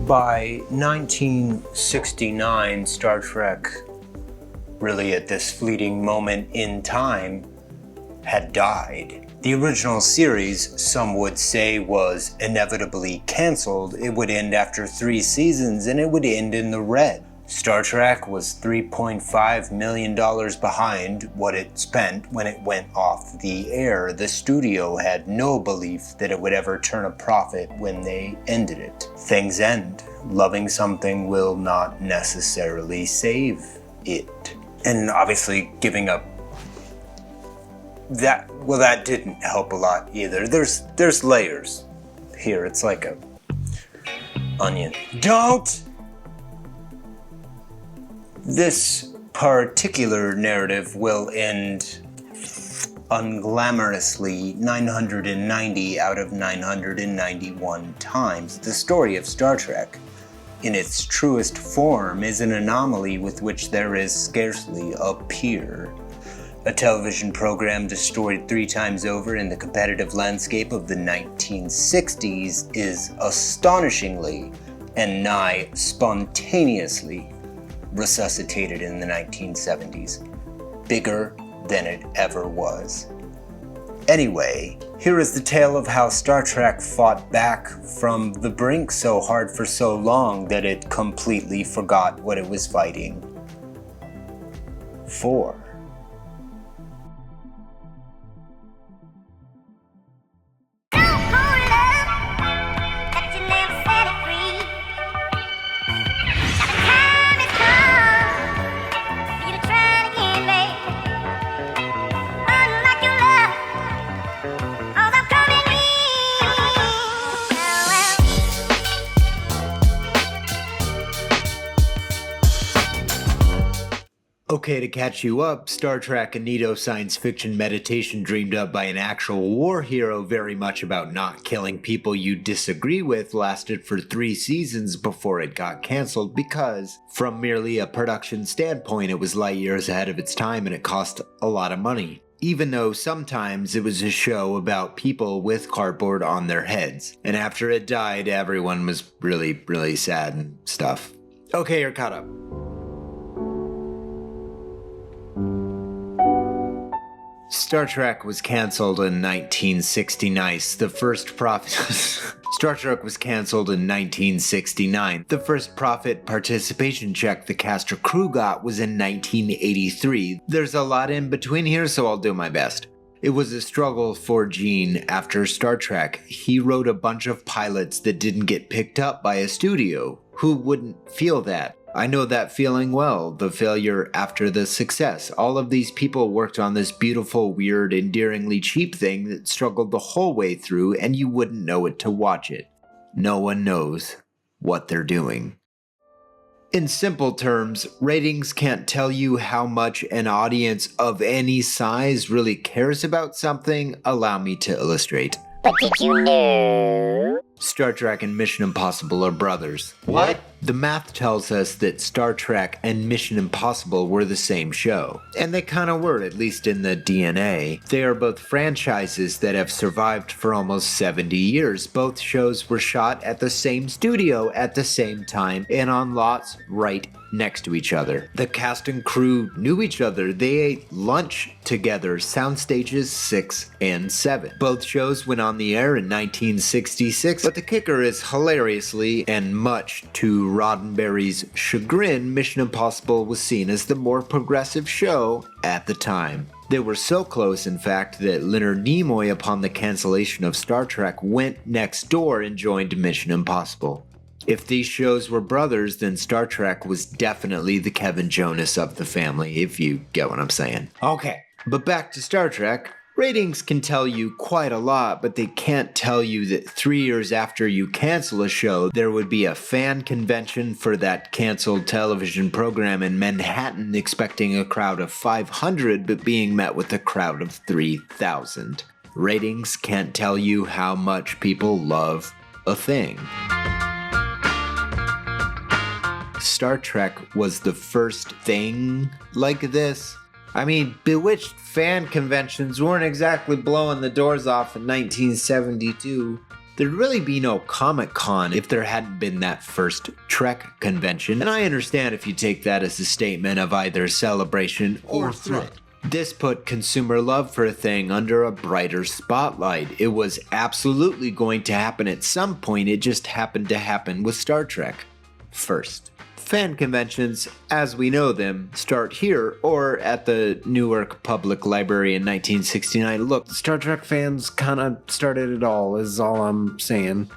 By 1969, Star Trek, really at this fleeting moment in time, had died. The original series, some would say, was inevitably cancelled. It would end after 3 seasons and it would end in the red. Star Trek was $3.5 million behind what it spent when it went off the air. The studio had no belief that it would ever turn a profit when they ended it. Things end. Loving something will not necessarily save it. And obviously giving up that, well, that didn't help a lot either. There's layers here. It's like a onion. Don't! This particular narrative will end unglamorously 990 out of 991 times. The story of Star Trek, in its truest form, is an anomaly with which there is scarcely a peer. A television program destroyed 3 times over in the competitive landscape of the 1960s is astonishingly and nigh spontaneously resuscitated in the 1970s, bigger than it ever was. Anyway, here is the tale of how Star Trek fought back from the brink so hard for so long that it completely forgot what it was fighting for. Okay, to catch you up, Star Trek, a neato science fiction meditation dreamed up by an actual war hero very much about not killing people you disagree with, lasted for 3 seasons before it got cancelled because, from merely a production standpoint, it was light years ahead of its time and it cost a lot of money. Even though sometimes it was a show about people with cardboard on their heads. And after it died, everyone was really sad and stuff. Okay, you're caught up. Star Trek was cancelled in 1969. The first profit... Star Trek was cancelled in 1969. The first profit participation check the cast or crew got was in 1983. There's a lot in between here, so I'll do my best. It was a struggle for Gene after Star Trek. He wrote a bunch of pilots that didn't get picked up by a studio. Who wouldn't feel that? I know that feeling well, the failure after the success. All of these people worked on this beautiful, weird, endearingly cheap thing that struggled the whole way through and you wouldn't know it to watch it. No one knows what they're doing. In simple terms, ratings can't tell you how much an audience of any size really cares about something. Allow me to illustrate. But did you know? Star Trek and Mission Impossible are brothers. What? The math tells us that Star Trek and Mission Impossible were the same show. And they kinda were, at least in the DNA. They are both franchises that have survived for almost 70 years. Both shows were shot at the same studio at the same time and on lots right next to each other. The cast and crew knew each other. They ate lunch together, sound stages 6 and 7. Both shows went on the air in 1966, but the kicker is hilariously, and much to Roddenberry's chagrin, Mission Impossible was seen as the more progressive show at the time. They were so close, in fact, that Leonard Nimoy, upon the cancellation of Star Trek, went next door and joined Mission Impossible. If these shows were brothers, then Star Trek was definitely the Kevin Jonas of the family, if you get what I'm saying. Okay, but back to Star Trek. Ratings can tell you quite a lot, but they can't tell you that 3 years after you cancel a show, there would be a fan convention for that canceled television program in Manhattan expecting a crowd of 500 but being met with a crowd of 3,000. Ratings can't tell you how much people love a thing. Star Trek was the first thing like this. I mean, Bewitched fan conventions weren't exactly blowing the doors off in 1972. There'd really be no Comic-Con if there hadn't been that first Trek convention, and I understand if you take that as a statement of either celebration or threat. This put consumer love for a thing under a brighter spotlight. It was absolutely going to happen at some point, it just happened to happen with Star Trek first. Fan conventions, as we know them, start here or at the Newark Public Library in 1969. Look, Star Trek fans kind of started it all, is all I'm saying.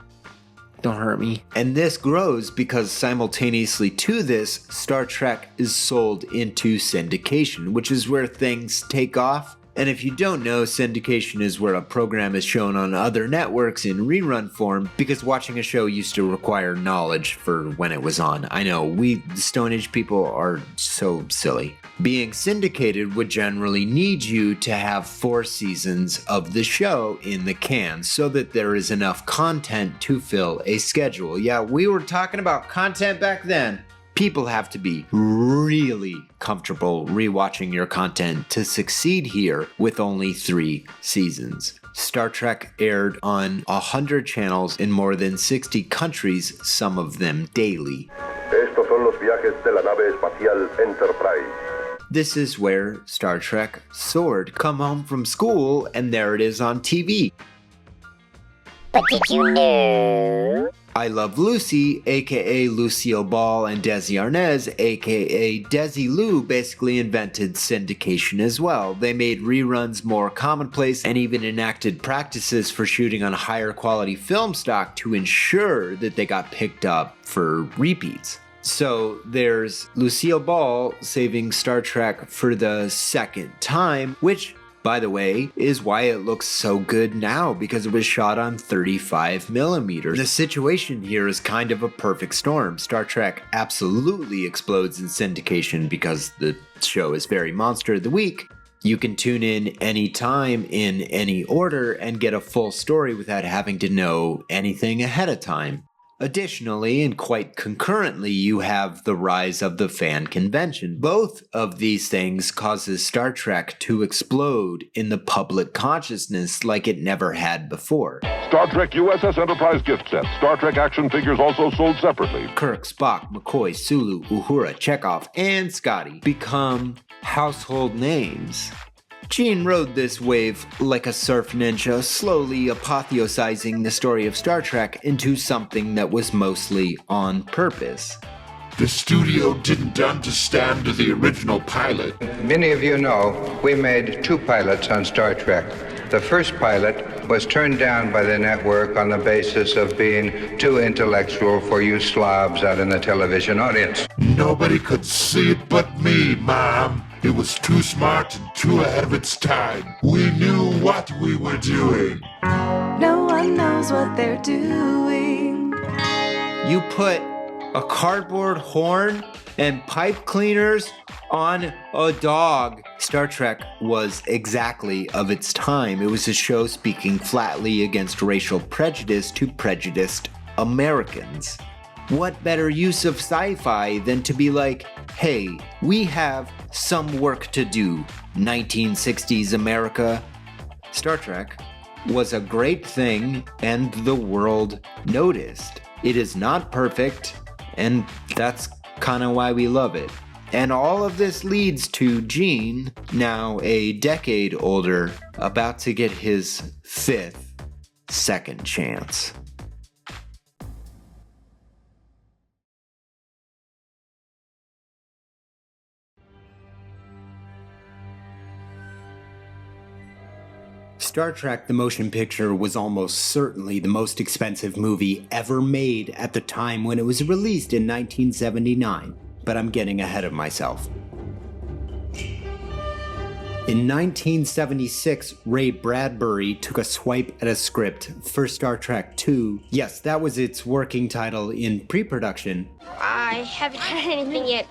Don't hurt me. And this grows because simultaneously to this, Star Trek is sold into syndication, which is where things take off. And if you don't know, syndication is where a program is shown on other networks in rerun form, because watching a show used to require knowledge for when it was on. I know, we Stone Age people are so silly. Being syndicated would generally need you to have 4 seasons of the show in the can so that there is enough content to fill a schedule. Yeah, we were talking about content back then. People have to be really comfortable rewatching your content to succeed here with only 3 seasons. Star Trek aired on 100 channels in more than 60 countries, some of them daily. Estos son los viajes de la nave espacial Enterprise. This is where Star Trek soared. Come home from school and there it is on TV. But did you know? I Love Lucy, aka Lucille Ball, and Desi Arnaz, aka Desi Lou, basically invented syndication as well. They made reruns more commonplace and even enacted practices for shooting on higher quality film stock to ensure that they got picked up for repeats. So there's Lucille Ball saving Star Trek for the second time, which, by the way, is why it looks so good now, because it was shot on 35mm. The situation here is kind of a perfect storm. Star Trek absolutely explodes in syndication because the show is very Monster of the Week. You can tune in anytime in any order and get a full story without having to know anything ahead of time. Additionally, and quite concurrently, you have the rise of the fan convention. Both of these things causes Star Trek to explode in the public consciousness like it never had before. Star Trek USS Enterprise gift set. Star Trek action figures also sold separately. Kirk, Spock, McCoy, Sulu, Uhura, Chekhov, and Scotty become household names. Gene rode this wave like a surf ninja, slowly apotheosizing the story of Star Trek into something that was mostly on purpose. The studio didn't understand the original pilot. Many of you know we made 2 pilots on Star Trek. The first pilot was turned down by the network on the basis of being too intellectual for you slobs out in the television audience. Nobody could see it but me, Mom. It was too smart and too ahead of its time. We knew what we were doing. No one knows what they're doing. You put a cardboard horn and pipe cleaners on a dog. Star Trek was exactly of its time. It was a show speaking flatly against racial prejudice to prejudiced Americans. What better use of sci-fi than to be like, hey, we have some work to do, 1960s America. Star Trek was a great thing and the world noticed. It is not perfect, and that's kind of why we love it. And all of this leads to Gene, now a decade older, about to get his 5th second chance. Star Trek the Motion Picture was almost certainly the most expensive movie ever made at the time when it was released in 1979, but I'm getting ahead of myself. In 1976, Ray Bradbury took a swipe at a script for Star Trek II. Yes, that was its working title in pre-production. I haven't had anything yet,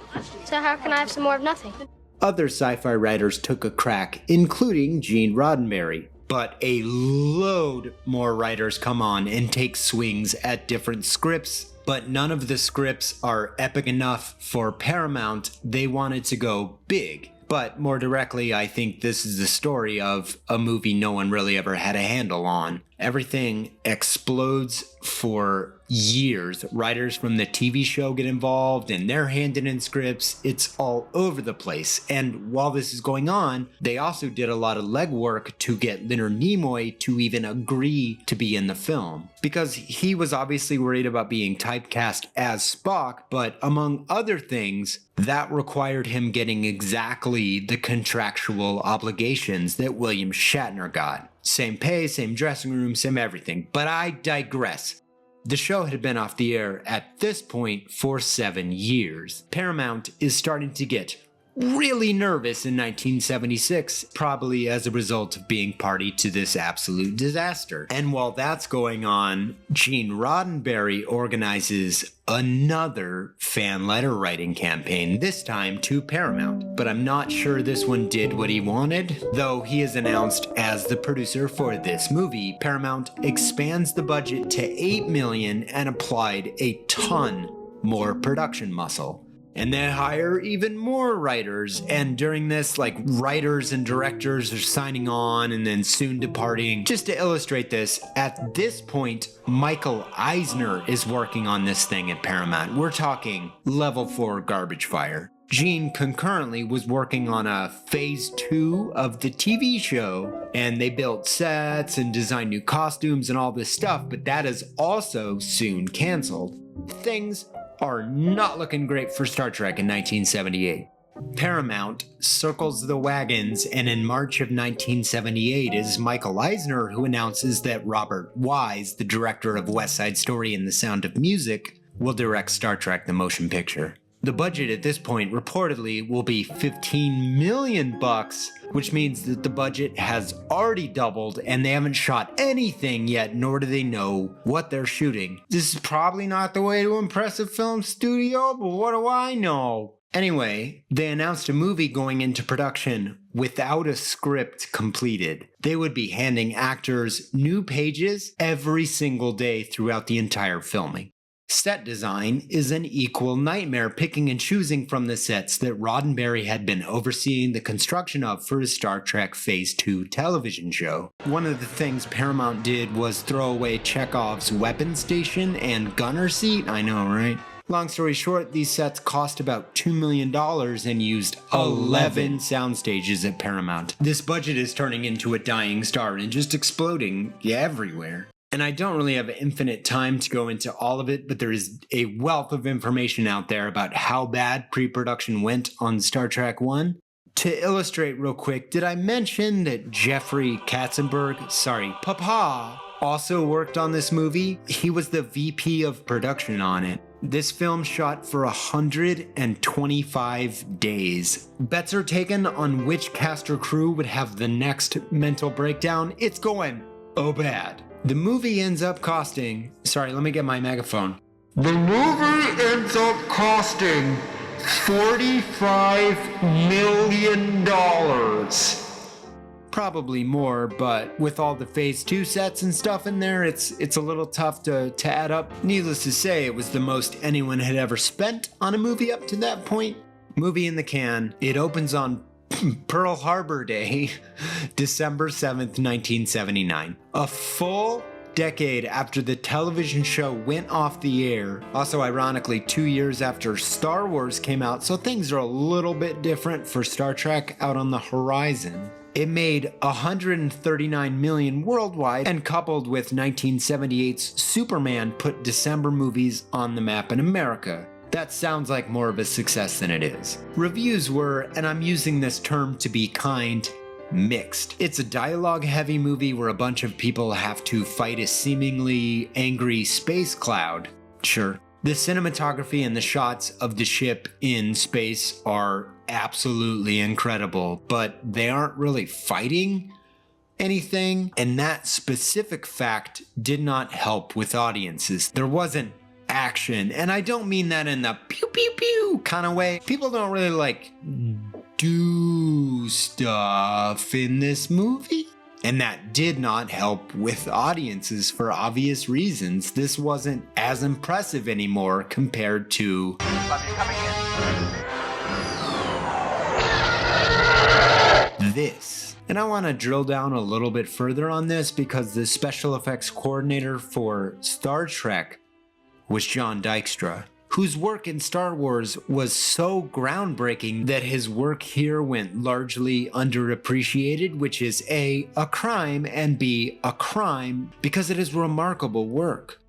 so how can I have some more of nothing? Other sci-fi writers took a crack, including Gene Roddenberry. But a load more writers come on and take swings at different scripts, but none of the scripts are epic enough for Paramount. They wanted to go big. But more directly, I think this is the story of a movie no one really ever had a handle on. Everything explodes for years. Writers from the TV show get involved and they're handed in scripts. It's all over the place. And while this is going on, they also did a lot of legwork to get Leonard Nimoy to even agree to be in the film. Because he was obviously worried about being typecast as Spock, but among other things, that required him getting exactly the contractual obligations that William Shatner got. Same pay, same dressing room, same everything. But I digress. The show had been off the air at this point for 7 years. Paramount is starting to get really nervous in 1976, probably as a result of being party to this absolute disaster. And while that's going on, Gene Roddenberry organizes another fan letter writing campaign, this time to Paramount. But I'm not sure this one did what he wanted, though he is announced as the producer for this movie. Paramount expands the budget to $8 million and applied a ton more production muscle. And they hire even more writers, and during this, writers and directors are signing on and then soon departing. Just to illustrate this, at this point, Michael Eisner is working on this thing at Paramount. We're talking level 4 garbage fire. Gene concurrently was working on a phase 2 of the TV show, and they built sets and designed new costumes and all this stuff, but that is also soon canceled. Things are not looking great for Star Trek in 1978. Paramount circles the wagons, and in March of 1978 is Michael Eisner who announces that Robert Wise, the director of West Side Story and The Sound of Music, will direct Star Trek the Motion Picture. The budget at this point reportedly will be $15 million, which means that the budget has already doubled and they haven't shot anything yet, nor do they know what they're shooting. This is probably not the way to impress a film studio, but what do I know? Anyway, they announced a movie going into production without a script completed. They would be handing actors new pages every single day throughout the entire filming. Set design is an equal nightmare, picking and choosing from the sets that Roddenberry had been overseeing the construction of for his Star Trek Phase 2 television show. One of the things Paramount did was throw away Chekhov's weapon station and gunner seat. I know, right? Long story short, these sets cost about $2 million and used 11 sound stages at Paramount. This budget is turning into a dying star and just exploding everywhere. And I don't really have infinite time to go into all of it, but there is a wealth of information out there about how bad pre-production went on Star Trek 1. To illustrate real quick, did I mention that Jeffrey Katzenberg, Papa, also worked on this movie? He was the VP of production on it. This film shot for 125 days. Bets are taken on which cast or crew would have the next mental breakdown. It's going, oh bad. The movie ends up costing... Sorry, let me get my megaphone. The movie ends up costing $45 million. Probably more, but with all the Phase 2 sets and stuff in there, it's a little tough to add up. Needless to say, it was the most anyone had ever spent on a movie up to that point. Movie in the can. It opens on Pearl Harbor Day, December 7th, 1979. A full decade after the television show went off the air. Also, ironically, 2 years after Star Wars came out, so things are a little bit different for Star Trek out on the horizon. It made $139 million worldwide, and coupled with 1978's Superman put December movies on the map in America. That sounds like more of a success than it is. Reviews were, and I'm using this term to be kind, mixed. It's a dialogue-heavy movie where a bunch of people have to fight a seemingly angry space cloud. Sure. The cinematography and the shots of the ship in space are absolutely incredible, but they aren't really fighting anything, and that specific fact did not help with audiences. There wasn't action, and I don't mean that in the pew pew pew kind of way. People don't really like do stuff in this movie, and that did not help with audiences for obvious reasons. This wasn't as impressive anymore compared to this. And I want to drill down a little bit further on this because the special effects coordinator for Star Trek was John Dykstra, whose work in Star Wars was so groundbreaking that his work here went largely underappreciated, which is A, a crime, and B, a crime because it is remarkable work.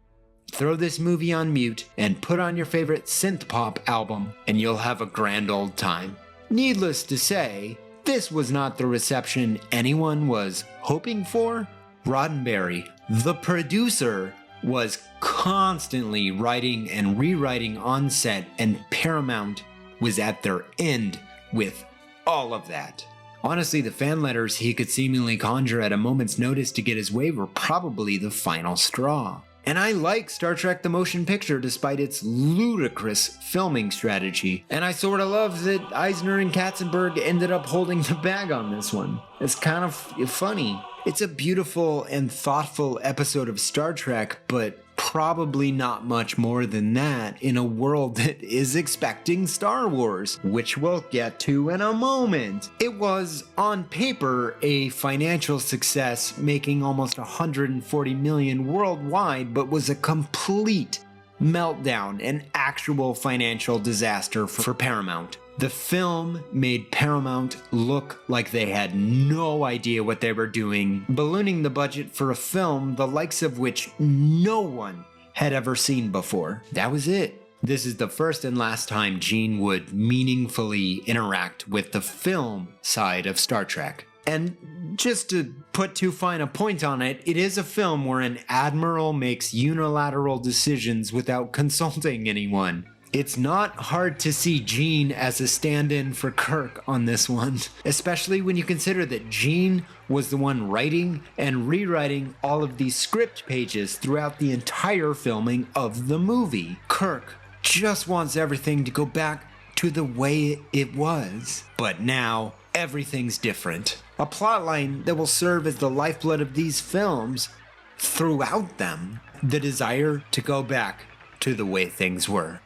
Throw this movie on mute and put on your favorite synth pop album and you'll have a grand old time. Needless to say, this was not the reception anyone was hoping for. Roddenberry, the producer, was constantly writing and rewriting on set, and Paramount was at their end with all of that. Honestly, the fan letters he could seemingly conjure at a moment's notice to get his way were probably the final straw. And I like Star Trek the Motion Picture despite its ludicrous filming strategy. And I sort of love that Eisner and Katzenberg ended up holding the bag on this one. It's kind of funny. It's a beautiful and thoughtful episode of Star Trek, but probably not much more than that in a world that is expecting Star Wars, which we'll get to in a moment. It was, on paper, a financial success, making almost $140 million worldwide, but was a complete meltdown, an actual financial disaster for Paramount. The film made Paramount look like they had no idea what they were doing, ballooning the budget for a film the likes of which no one had ever seen before. That was it. This is the first and last time Gene would meaningfully interact with the film side of Star Trek. And just to put too fine a point on it, it is a film where an admiral makes unilateral decisions without consulting anyone. It's not hard to see Gene as a stand-in for Kirk on this one, especially when you consider that Gene was the one writing and rewriting all of these script pages throughout the entire filming of the movie. Kirk just wants everything to go back to the way it was. But now, everything's different. A plotline that will serve as the lifeblood of these films throughout them. The desire to go back to the way things were.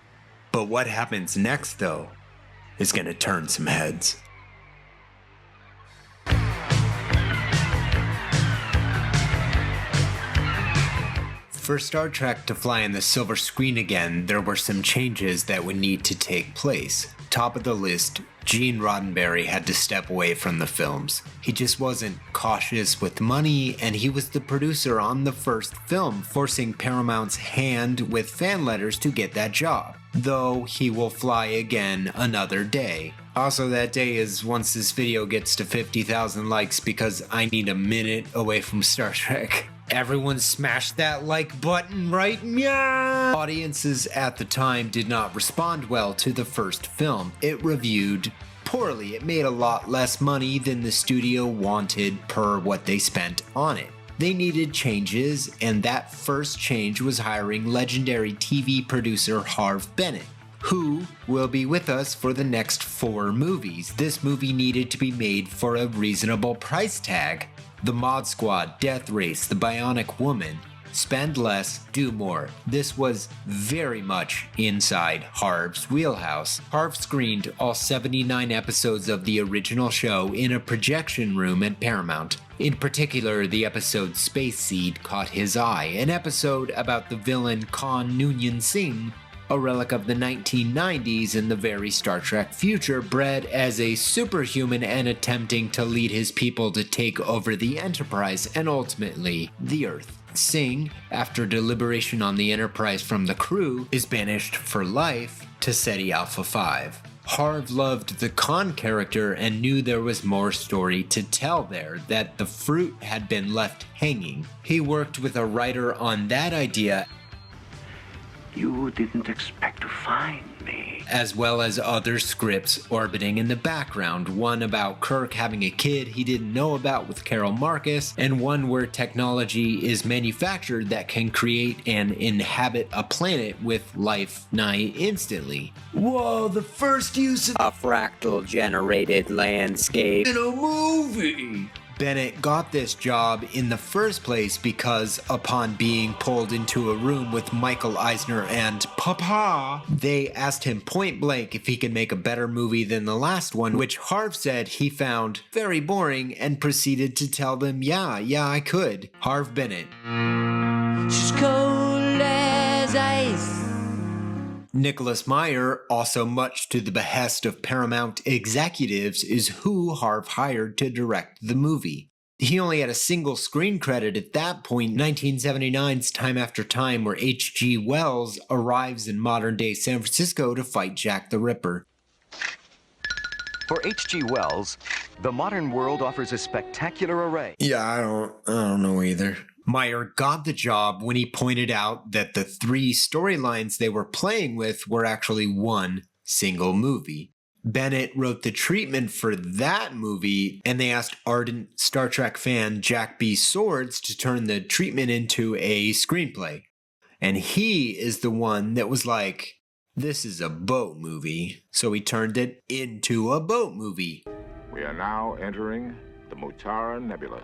But what happens next, though, is going to turn some heads. For Star Trek to fly on the silver screen again, there were some changes that would need to take place. Top of the list, Gene Roddenberry had to step away from the films. He just wasn't cautious with money, and he was the producer on the first film, forcing Paramount's hand with fan letters to get that job. Though he will fly again another day. Also, that day is once this video gets to 50,000 likes because I need a minute away from Star Trek. Everyone smash that like button right now! Audiences at the time did not respond well to the first film. It reviewed poorly. It made a lot less money than the studio wanted per what they spent on it. They needed changes, and that first change was hiring legendary TV producer Harve Bennett, who will be with us for the next 4 movies. This movie needed to be made for a reasonable price tag. The Mod Squad, Death Race, The Bionic Woman. Spend less, do more. This was very much inside Harve's wheelhouse. Harve screened all 79 episodes of the original show in a projection room at Paramount. In particular, the episode Space Seed caught his eye, an episode about the villain Khan Noonien Singh, a relic of the 1990s in the very Star Trek future, bred as a superhuman and attempting to lead his people to take over the Enterprise and ultimately the Earth. Singh, after deliberation on the Enterprise from the crew, is banished for life to SETI Alpha 5. Harv loved the Khan character and knew there was more story to tell there, that the fruit had been left hanging. He worked with a writer on that idea. You didn't expect to find me. As well as other scripts orbiting in the background, one about Kirk having a kid he didn't know about with Carol Marcus, and one where technology is manufactured that can create and inhabit a planet with life nigh instantly. Whoa, the first use of a fractal generated landscape in a movie! Bennett got this job in the first place because upon being pulled into a room with Michael Eisner and Papa, they asked him point blank if he could make a better movie than the last one, which Harv said he found very boring and proceeded to tell them, yeah, I could. Harv Bennett. She's cold as ice. Nicholas Meyer, also much to the behest of Paramount executives, is who Harv hired to direct the movie. He only had a single screen credit at that point, 1979's Time After Time, where H.G. Wells arrives in modern-day San Francisco to fight Jack the Ripper. For H.G. Wells, the modern world offers a spectacular array. Yeah, I don't know either. Meyer got the job when he pointed out that the 3 storylines they were playing with were actually one single movie. Bennett wrote the treatment for that movie, and they asked ardent Star Trek fan Jack B. Swords to turn the treatment into a screenplay. And he is the one that was like, this is a boat movie. So he turned it into a boat movie. We are now entering the Mutara Nebula.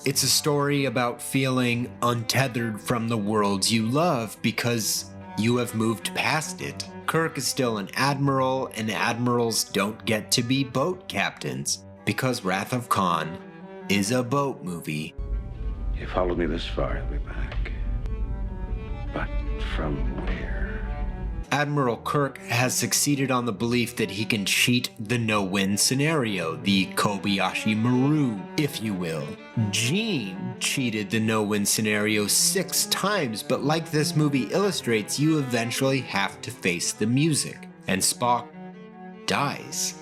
It's a story about feeling untethered from the worlds you love because you have moved past it. Kirk is still an admiral, and admirals don't get to be boat captains because Wrath of Khan is a boat movie. You followed me this far, I'll be back. But from where? Admiral Kirk has succeeded on the belief that he can cheat the no-win scenario, the Kobayashi Maru, if you will. Gene cheated the no-win scenario 6 times, but like this movie illustrates, you eventually have to face the music, and Spock dies.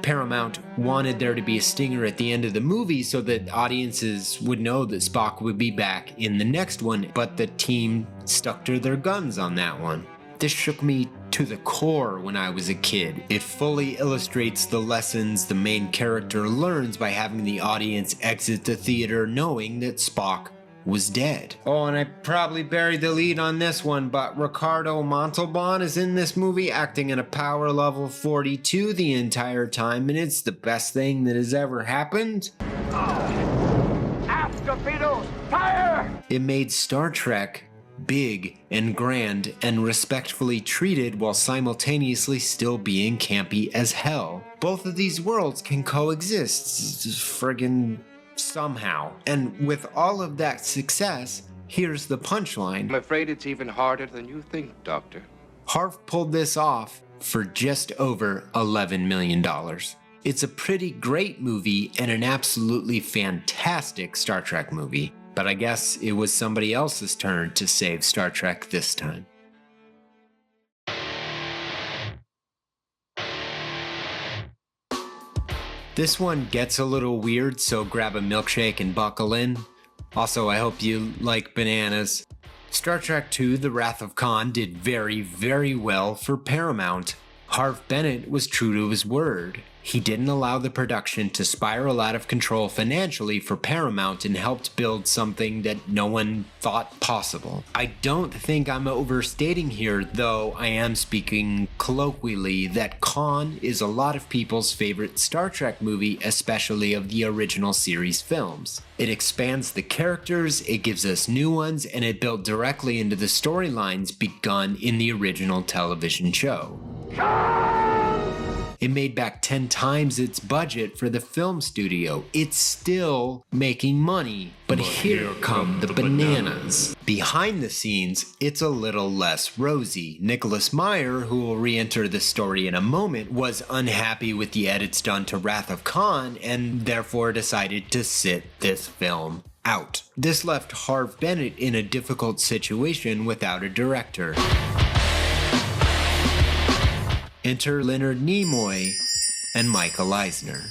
Paramount wanted there to be a stinger at the end of the movie so that audiences would know that Spock would be back in the next one, but the team stuck to their guns on that one. This shook me to the core when I was a kid. It fully illustrates the lessons the main character learns by having the audience exit the theater knowing that Spock was dead. Oh, and I probably buried the lead on this one, but Ricardo Montalban is in this movie acting at a power level 42 the entire time, and it's the best thing that has ever happened. Aft torpedoes, fire! It made Star Trek big and grand and respectfully treated while simultaneously still being campy as hell. Both of these worlds can coexist friggin' somehow. And with all of that success, here's the punchline. I'm afraid it's even harder than you think, Doctor. Harv pulled this off for just over $11 million. It's a pretty great movie and an absolutely fantastic Star Trek movie. But I guess it was somebody else's turn to save Star Trek this time. This one gets a little weird, so grab a milkshake and buckle in. Also, I hope you like bananas. Star Trek II: The Wrath of Khan did very, very well for Paramount. Harv Bennett was true to his word. He didn't allow the production to spiral out of control financially for Paramount and helped build something that no one thought possible. I don't think I'm overstating here, though I am speaking colloquially, that Khan is a lot of people's favorite Star Trek movie, especially of the original series films. It expands the characters, it gives us new ones, and it built directly into the storylines begun in the original television show. It made back 10 times its budget for the film studio. It's still making money, but here come the bananas. Behind the scenes, it's a little less rosy. Nicholas Meyer, who will re-enter the story in a moment, was unhappy with the edits done to Wrath of Khan and therefore decided to sit this film out. This left Harv Bennett in a difficult situation without a director. Enter Leonard Nimoy and Michael Eisner.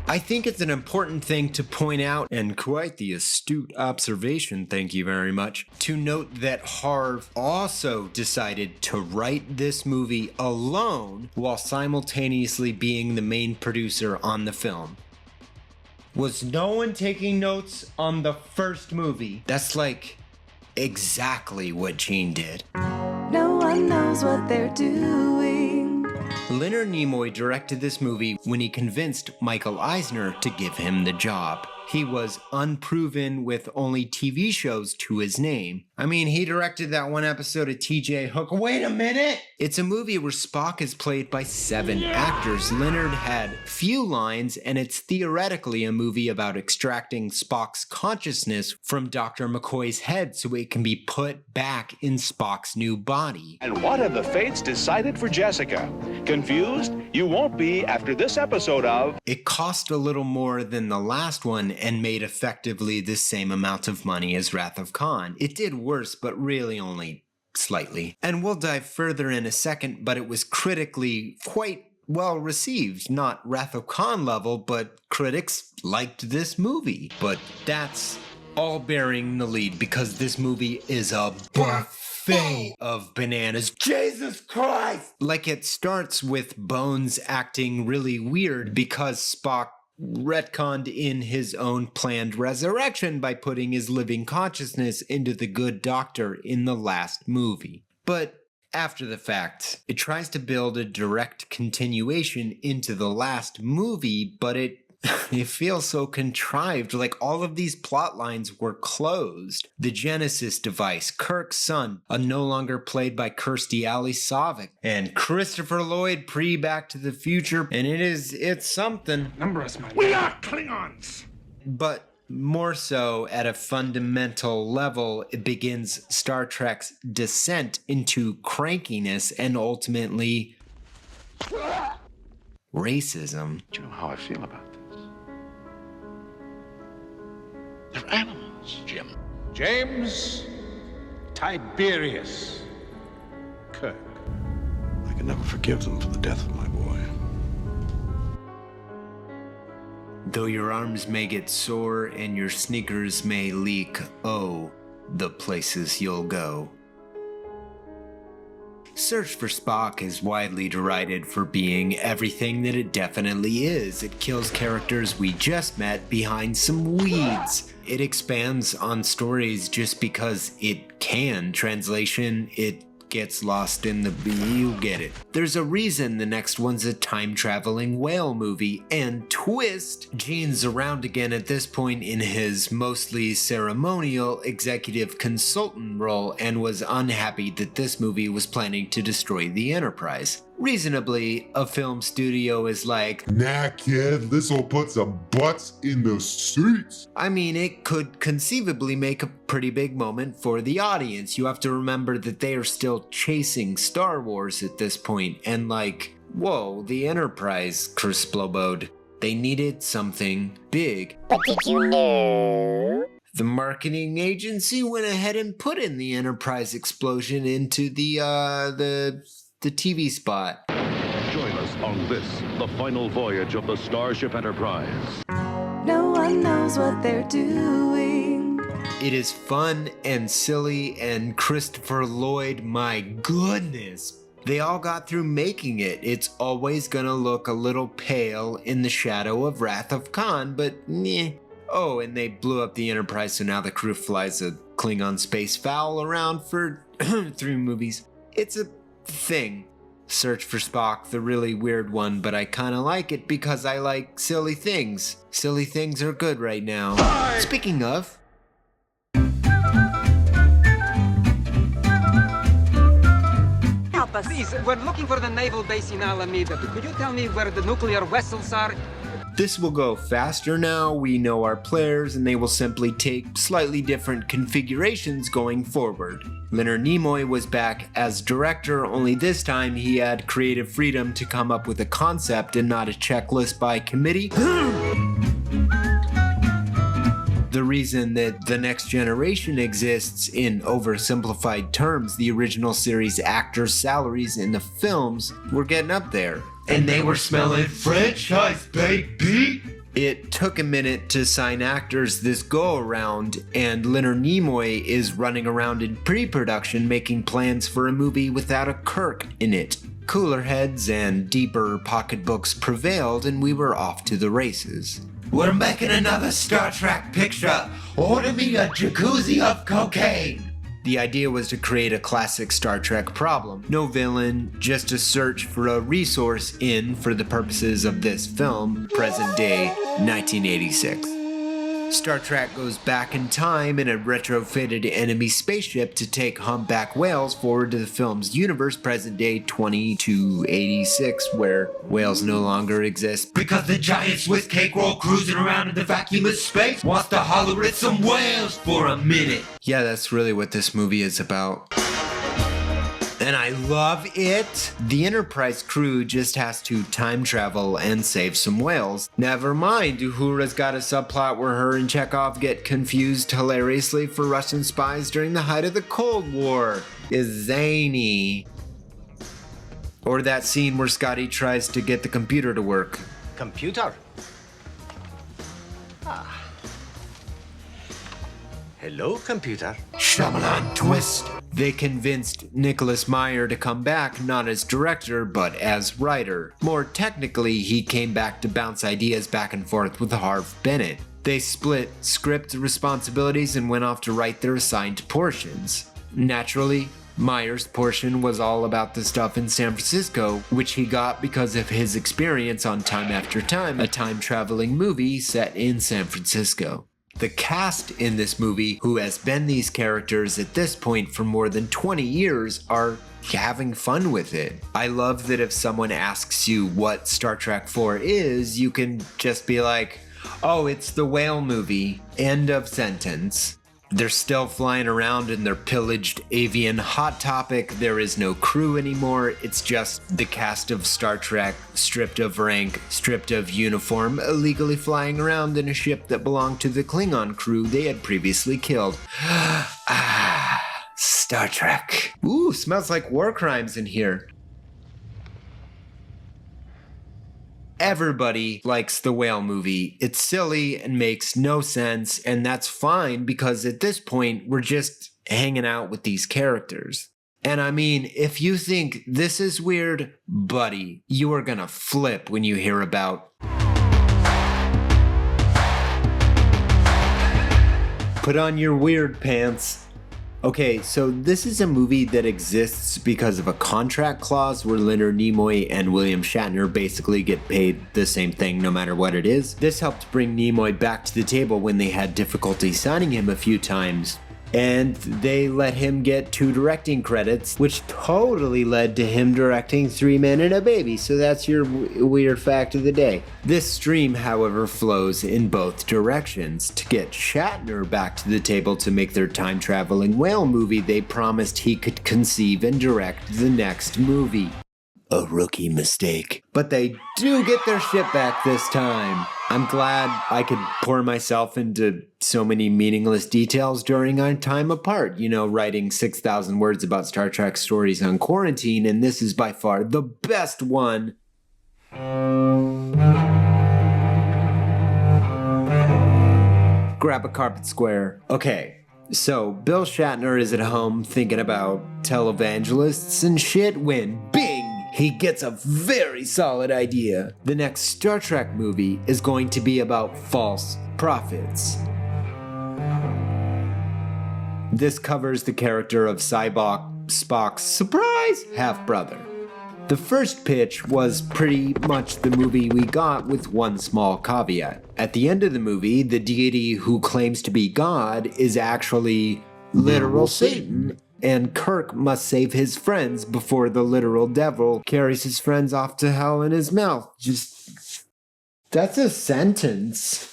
I think it's an important thing to point out, and quite the astute observation, thank you very much, to note that Harv also decided to write this movie alone while simultaneously being the main producer on the film. Was no one taking notes on the first movie? That's like exactly what Gene did. No one knows what they're doing. Leonard Nimoy directed this movie when he convinced Michael Eisner to give him the job. He was unproven with only TV shows to his name. I mean, he directed that one episode of TJ Hook. Wait a minute! It's a movie where Spock is played by 7 actors. Leonard had few lines, and it's theoretically a movie about extracting Spock's consciousness from Dr. McCoy's head so it can be put back in Spock's new body. And what have the fates decided for Jessica? Confused? You won't be after this episode of... It cost a little more than the last one and made effectively the same amount of money as Wrath of Khan. It did worse, but really only slightly. And we'll dive further in a second, but it was critically quite well received. Not Wrath of Khan level, but critics liked this movie. But that's all bearing the lead because this movie is a buffet of bananas. Jesus Christ! Like, it starts with Bones acting really weird because Spock retconned in his own planned resurrection by putting his living consciousness into the good doctor in the last movie. But after the fact, it tries to build a direct continuation into the last movie, but it feels so contrived, like all of these plot lines were closed. The Genesis device, Kirk's son, no longer played by Kirstie Alley Savick, and Christopher Lloyd pre-Back to the Future, and it's something. We are Klingons! But more so, at a fundamental level, it begins Star Trek's descent into crankiness and ultimately racism. Do you know how I feel about this? They're animals, Jim. James Tiberius Kirk. I can never forgive them for the death of my boy. Though your arms may get sore and your sneakers may leak, oh, the places you'll go. Search for Spock is widely derided for being everything that it definitely is. It kills characters we just met behind some weeds. It expands on stories just because it can. Translation, it gets lost in the... you get it. There's a reason the next one's a time-traveling whale movie, and twist, Gene's around again at this point in his mostly ceremonial executive consultant role and was unhappy that this movie was planning to destroy the Enterprise. Reasonably, a film studio is like, nah kid, this'll put some butts in the seats. I mean, it could conceivably make a pretty big moment for the audience. You have to remember that they are still chasing Star Wars at this point, and like, whoa, the Enterprise kersploboed. They needed something big. But did you know? The marketing agency went ahead and put in the Enterprise explosion into the TV spot. Join us on this, the final voyage of the Starship Enterprise. No one knows what they're doing. It is fun and silly, and Christopher Lloyd, my goodness. They all got through making it. It's always gonna look a little pale in the shadow of Wrath of Khan, but meh. Oh, and they blew up the Enterprise, so now the crew flies a Klingon space fowl around for 3 movies. It's a thing. Search for Spock, the really weird one, but I kinda like it because I like silly things. Silly things are good right now. Speaking of... Help us. Please, we're looking for the naval base in Alameda. Could you tell me where the nuclear vessels are? This will go faster now. We know our players, and they will simply take slightly different configurations going forward. Leonard Nimoy was back as director, only this time he had creative freedom to come up with a concept and not a checklist by committee. The reason that The Next Generation exists in oversimplified terms, the original series actors' salaries in the films were getting up there. And they were smelling franchise, baby! It took a minute to sign actors this go around, and Leonard Nimoy is running around in pre-production making plans for a movie without a Kirk in it. Cooler heads and deeper pocketbooks prevailed, and we were off to the races. We're making another Star Trek picture. Order me a jacuzzi of cocaine. The idea was to create a classic Star Trek problem. No villain, just a search for a resource in, for the purposes of this film, present day 1986. Star Trek goes back in time in a retrofitted enemy spaceship to take humpback whales forward to the film's universe, present day 2286, where whales no longer exist. Because the giant Swiss cake roll cruising around in the vacuum of space wants to holler at some whales for a minute. Yeah, that's really what this movie is about. And I love it! The Enterprise crew just has to time travel and save some whales. Never mind, Uhura's got a subplot where her and Chekhov get confused hilariously for Russian spies during the height of the Cold War. Is zany. Or that scene where Scotty tries to get the computer to work. Computer? Hello, computer. Shyamalan twist. They convinced Nicholas Meyer to come back, not as director, but as writer. More technically, he came back to bounce ideas back and forth with Harve Bennett. They split script responsibilities and went off to write their assigned portions. Naturally, Meyer's portion was all about the stuff in San Francisco, which he got because of his experience on Time After Time, a time-traveling movie set in San Francisco. The cast in this movie, who has been these characters at this point for more than 20 years, are having fun with it. I love that if someone asks you what Star Trek 4 is, you can just be like, oh, it's the whale movie. End of sentence. They're still flying around in their pillaged avian Hot Topic. There is no crew anymore. It's just the cast of Star Trek, stripped of rank, stripped of uniform, illegally flying around in a ship that belonged to the Klingon crew they had previously killed. Star Trek. Ooh, smells like war crimes in here. Everybody likes the whale movie. It's silly and makes no sense, and that's fine because at this point, we're just hanging out with these characters. And I mean, if you think this is weird, buddy, you are gonna flip when you hear about Put on your weird pants. Okay, so this is a movie that exists because of a contract clause where Leonard Nimoy and William Shatner basically get paid the same thing no matter what it is. This helped bring Nimoy back to the table when they had difficulty signing him a few times. And they let him get 2 directing credits, which totally led to him directing 3 Men and a Baby, so that's your weird fact of the day. This stream, however, flows in both directions. To get Shatner back to the table to make their time-traveling whale movie, they promised he could conceive and direct the next movie. A rookie mistake. But they do get their shit back this time. I'm glad I could pour myself into so many meaningless details during our time apart, you know, writing 6,000 words about Star Trek stories on quarantine, and this is by far the best one. Grab a carpet square. Okay. So, Bill Shatner is at home thinking about televangelists and shit when, bing, he gets a very solid idea. The next Star Trek movie is going to be about false prophets. This covers the character of Spock's surprise half-brother. The first pitch was pretty much the movie we got with one small caveat. At the end of the movie, the deity who claims to be God is actually literal Satan, and Kirk must save his friends before the literal devil carries his friends off to hell in his mouth. Just... that's a sentence.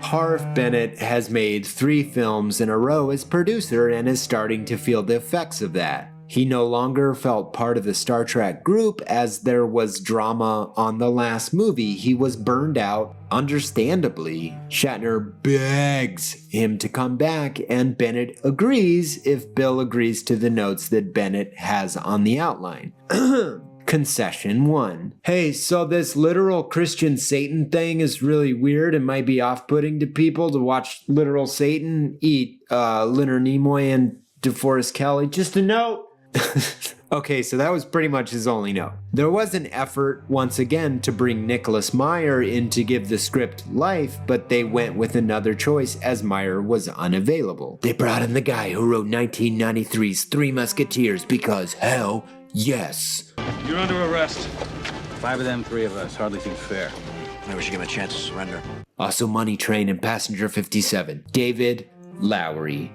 Harve Bennett has made 3 films in a row as producer and is starting to feel the effects of that. He no longer felt part of the Star Trek group as there was drama on the last movie. He was burned out, understandably. Shatner begs him to come back, and Bennett agrees if Bill agrees to the notes that Bennett has on the outline. Concession 1. Hey, so this literal Christian Satan thing is really weird and might be off-putting to people to watch literal Satan eat Leonard Nimoy and DeForest Kelley. Just a note. Okay, so that was pretty much his only note. There was an effort, once again, to bring Nicholas Meyer in to give the script life, but they went with another choice as Meyer was unavailable. They brought in the guy who wrote 1993's Three Musketeers because, hell, yes. You're under arrest. 5 of them, 3 of us. Hardly seems fair. Maybe we should give him a chance to surrender. Also Money Train and Passenger 57. David Lowery.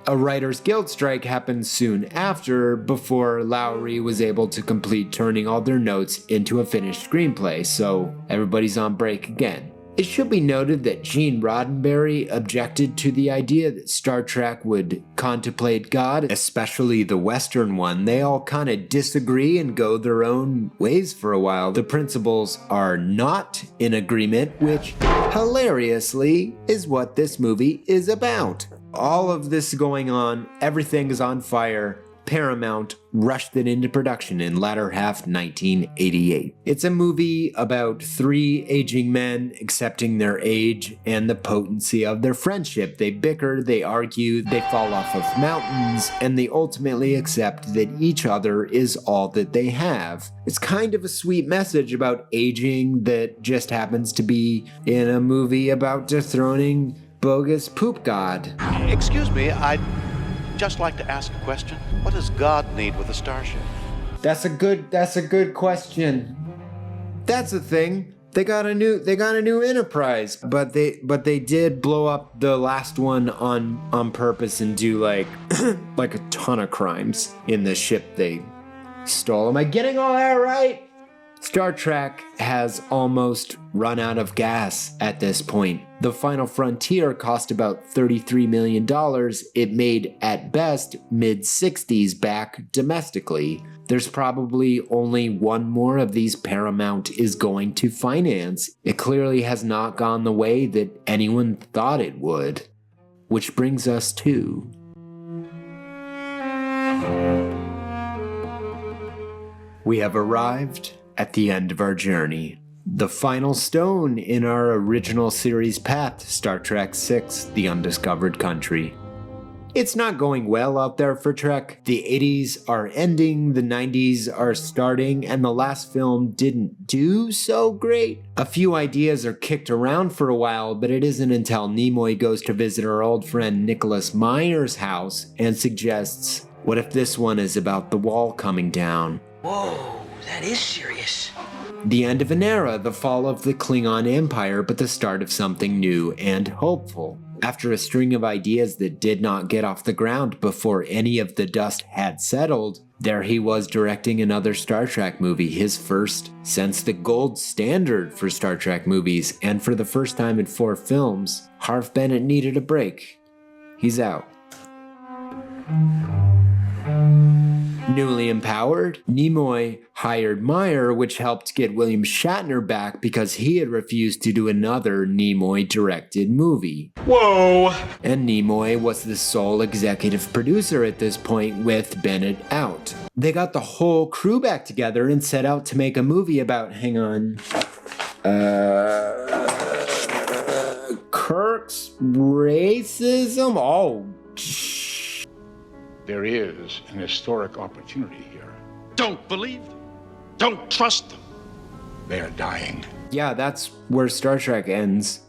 A Writers Guild strike happened soon after, before Lowery was able to complete turning all their notes into a finished screenplay, so everybody's on break again. It should be noted that Gene Roddenberry objected to the idea that Star Trek would contemplate God, especially the Western one. They all kind of disagree and go their own ways for a while. The principals are not in agreement, which, hilariously, is what this movie is about. All of this going on, everything is on fire. Paramount rushed it into production in latter half 1988. It's a movie about 3 aging men accepting their age and the potency of their friendship. They bicker, they argue, they fall off of mountains, and they ultimately accept that each other is all that they have. It's kind of a sweet message about aging that just happens to be in a movie about dethroning bogus poop god. Excuse me, I'd just like to ask a question. What does God need with a starship? That's a good question. That's the thing. They got a new Enterprise, but they did blow up the last one on purpose and do like like a ton of crimes in the ship they stole. Am I getting all that right? Star Trek has almost run out of gas at this point. The Final Frontier cost about $33 million. It made, at best, mid-60s back domestically. There's probably only one more of these Paramount is going to finance. It clearly has not gone the way that anyone thought it would. Which brings us to... we have arrived at the end of our journey. The final stone in our original series path, Star Trek VI, The Undiscovered Country. It's not going well out there for Trek. The 80s are ending, the 90s are starting, and the last film didn't do so great. A few ideas are kicked around for a while, but it isn't until Nimoy goes to visit our old friend Nicholas Meyer's house and suggests, what if this one is about the wall coming down? Whoa. That is serious. The end of an era, the fall of the Klingon Empire, but the start of something new and hopeful. After a string of ideas that did not get off the ground before any of the dust had settled, there he was directing another Star Trek movie, his first since the gold standard for Star Trek movies, and for the first time in 4 films, Harv Bennett needed a break. He's out. Newly empowered, Nimoy hired Meyer, which helped get William Shatner back because he had refused to do another Nimoy-directed movie. Whoa! And Nimoy was the sole executive producer at this point, with Bennett out. They got the whole crew back together and set out to make a movie about, Kirk's racism? Oh, There is an historic opportunity here. Don't believe them. Don't trust them. They are dying. Yeah, that's where Star Trek ends.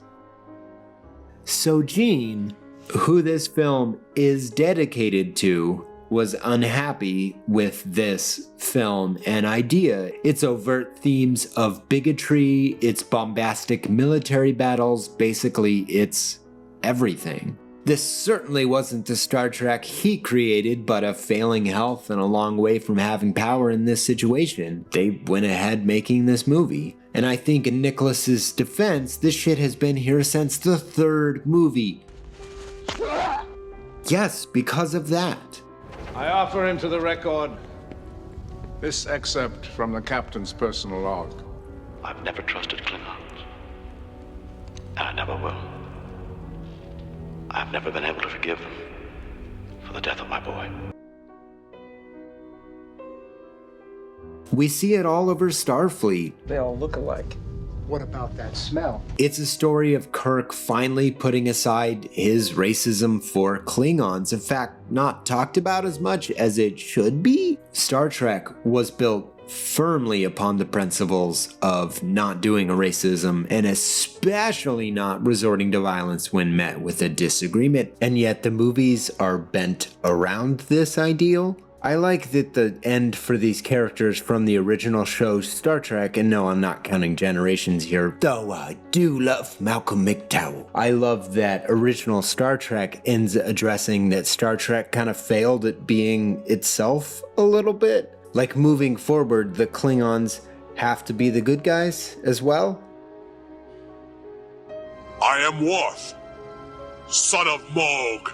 So Gene, who this film is dedicated to, was unhappy with this film and idea. Its overt themes of bigotry, its bombastic military battles, basically it's everything. This certainly wasn't the Star Trek he created, but a failing health and a long way from having power in this situation. They went ahead making this movie. And I think in Nicholas's defense, this shit has been here since the 3rd movie. Yes, because of that. I offer into the record this excerpt from the captain's personal log. I've never trusted Klingons. And I never will. I've never been able to forgive them for the death of my boy. We see it all over Starfleet. They all look alike. What about that smell? It's a story of Kirk finally putting aside his racism for Klingons. In fact, not talked about as much as it should be. Star Trek was built firmly upon the principles of not doing a racism and especially not resorting to violence when met with a disagreement. And yet the movies are bent around this ideal. I like that the end for these characters from the original show Star Trek, and no, I'm not counting Generations here, though I do love Malcolm McDowell. I love that original Star Trek ends addressing that Star Trek kind of failed at being itself a little bit. Like moving forward, the Klingons have to be the good guys as well. I am Worf, son of Morg.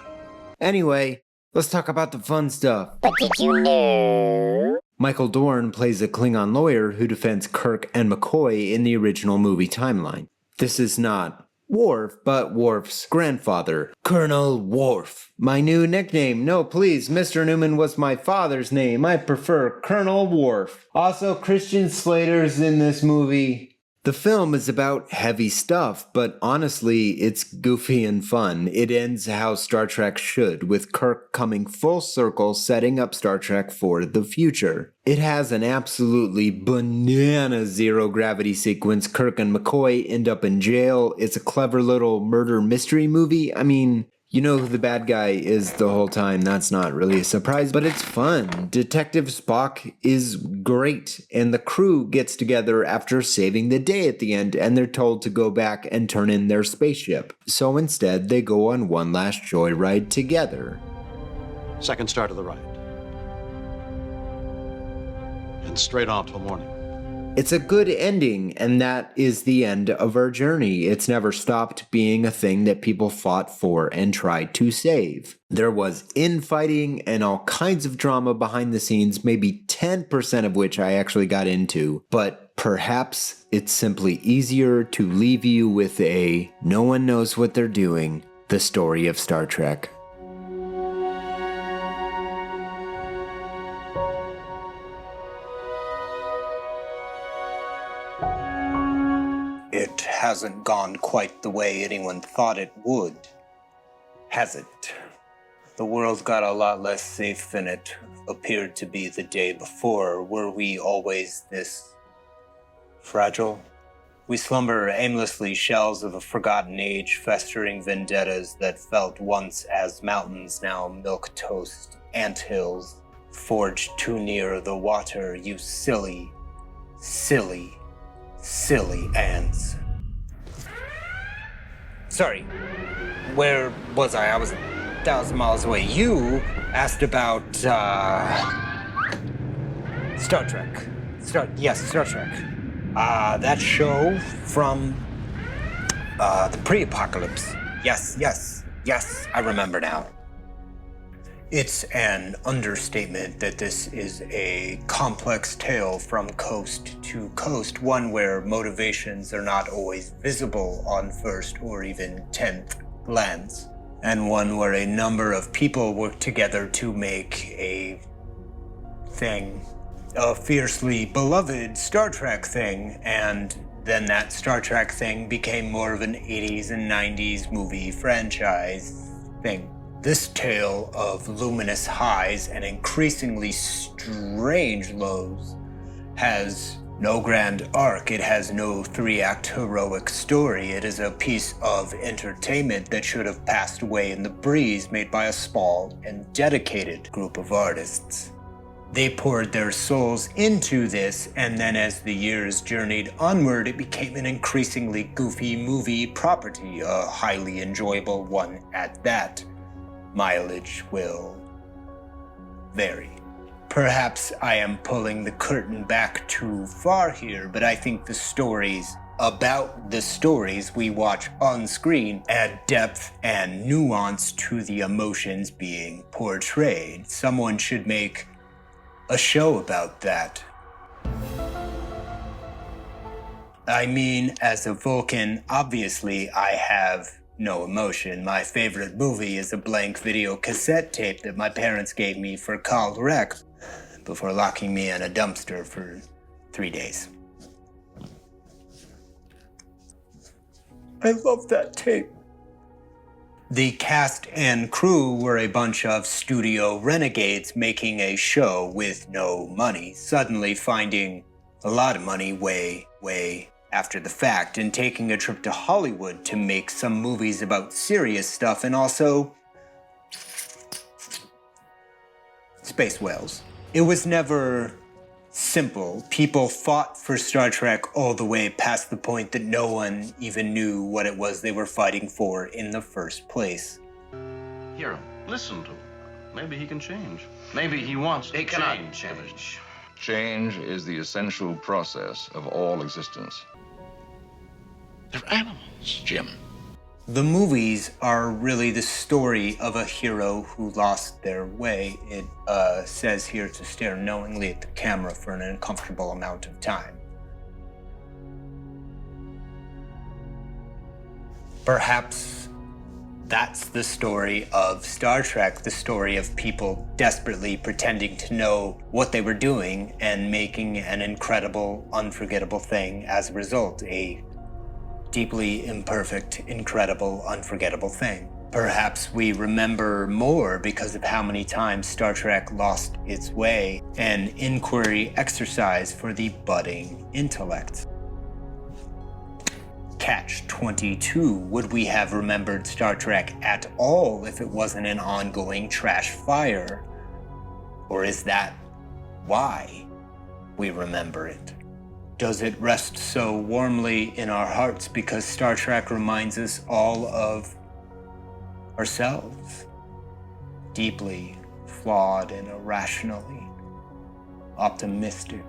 Anyway, let's talk about the fun stuff. But did you know? Michael Dorn plays a Klingon lawyer who defends Kirk and McCoy in the original movie timeline. This is not Worf, but Worf's grandfather, Colonel Worf. My new nickname. No, please, Mr. Newman was my father's name. I prefer Colonel Worf. Also, Christian Slater's in this movie. The film is about heavy stuff, but honestly, it's goofy and fun. It ends how Star Trek should, with Kirk coming full circle, setting up Star Trek for the future. It has an absolutely banana zero-gravity sequence. Kirk and McCoy end up in jail. It's a clever little murder mystery movie. I mean, you know who the bad guy is the whole time. That's not really a surprise, but it's fun. Detective Spock is great, and the crew gets together after saving the day at the end, and they're told to go back and turn in their spaceship. So instead, they go on one last joyride together. Second start of the ride. And straight on till morning. It's a good ending, and that is the end of our journey. It's never stopped being a thing that people fought for and tried to save. There was infighting and all kinds of drama behind the scenes, maybe 10% of which I actually got into, but perhaps it's simply easier to leave you with a no one knows what they're doing, the story of Star Trek. It hasn't gone quite the way anyone thought it would, has it? The world got a lot less safe than it appeared to be the day before. Were we always this fragile? We slumber aimlessly, shells of a forgotten age, festering vendettas that felt once as mountains, now milquetoast anthills, forged too near the water, you silly, silly ants. Sorry, where was I? I was 1,000 miles away. You asked about, Star Trek. Star Trek. That show from, the pre-apocalypse. Yes, I remember now. It's an understatement that this is a complex tale from coast to coast, one where motivations are not always visible on first or even 10th glance, and one where a number of people work together to make a thing, a fiercely beloved Star Trek thing, and then that Star Trek thing became more of an 80s and 90s movie franchise thing. This tale of luminous highs and increasingly strange lows has no grand arc. It has no 3-act heroic story. It is a piece of entertainment that should have passed away in the breeze, made by a small and dedicated group of artists. They poured their souls into this, and then as the years journeyed onward, it became an increasingly goofy movie property, a highly enjoyable one at that. Mileage will vary. Perhaps I am pulling the curtain back too far here, but I think the stories about the stories we watch on screen, add depth and nuance to the emotions being portrayed. Someone should make a show about that. I mean, as a Vulcan, obviously I have no emotion. My favorite movie is a blank video cassette tape that my parents gave me for Called Rec before locking me in a dumpster for 3 days. I love that tape. The cast and crew were a bunch of studio renegades making a show with no money, suddenly finding a lot of money way after the fact, and taking a trip to Hollywood to make some movies about serious stuff and also space whales. It was never simple. People fought for Star Trek all the way past the point that no one even knew what it was they were fighting for in the first place. Hear him. Listen to him. Maybe he can change. Maybe he wants to change. Change is the essential process of all existence. They're animals, Jim. The movies are really the story of a hero who lost their way. It says here to stare knowingly at the camera for an uncomfortable amount of time. Perhaps that's the story of Star Trek, the story of people desperately pretending to know what they were doing and making an incredible, unforgettable thing as a result, a deeply imperfect, incredible, unforgettable thing. Perhaps we remember more because of how many times Star Trek lost its way, an inquiry exercise for the budding intellect. Catch-22, would we have remembered Star Trek at all if it wasn't an ongoing trash fire? Or is that why we remember it? Does it rest so warmly in our hearts because Star Trek reminds us all of ourselves? Deeply flawed and irrationally optimistic.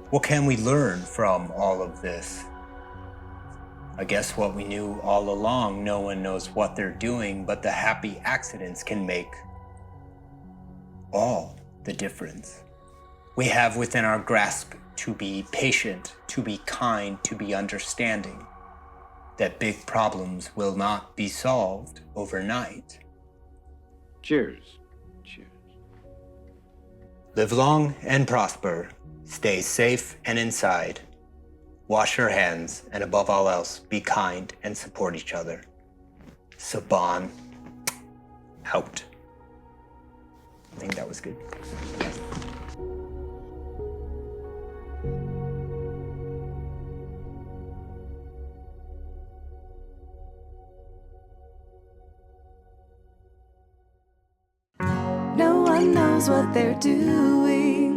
What can we learn from all of this? I guess what we knew all along, no one knows what they're doing, but the happy accidents can make all the difference. We have within our grasp to be patient, to be kind, to be understanding, that big problems will not be solved overnight. Cheers. Cheers. Live long and prosper. Stay safe and inside. Wash your hands, and above all else, be kind and support each other. Saban out. I think that was good. No one knows what they're doing.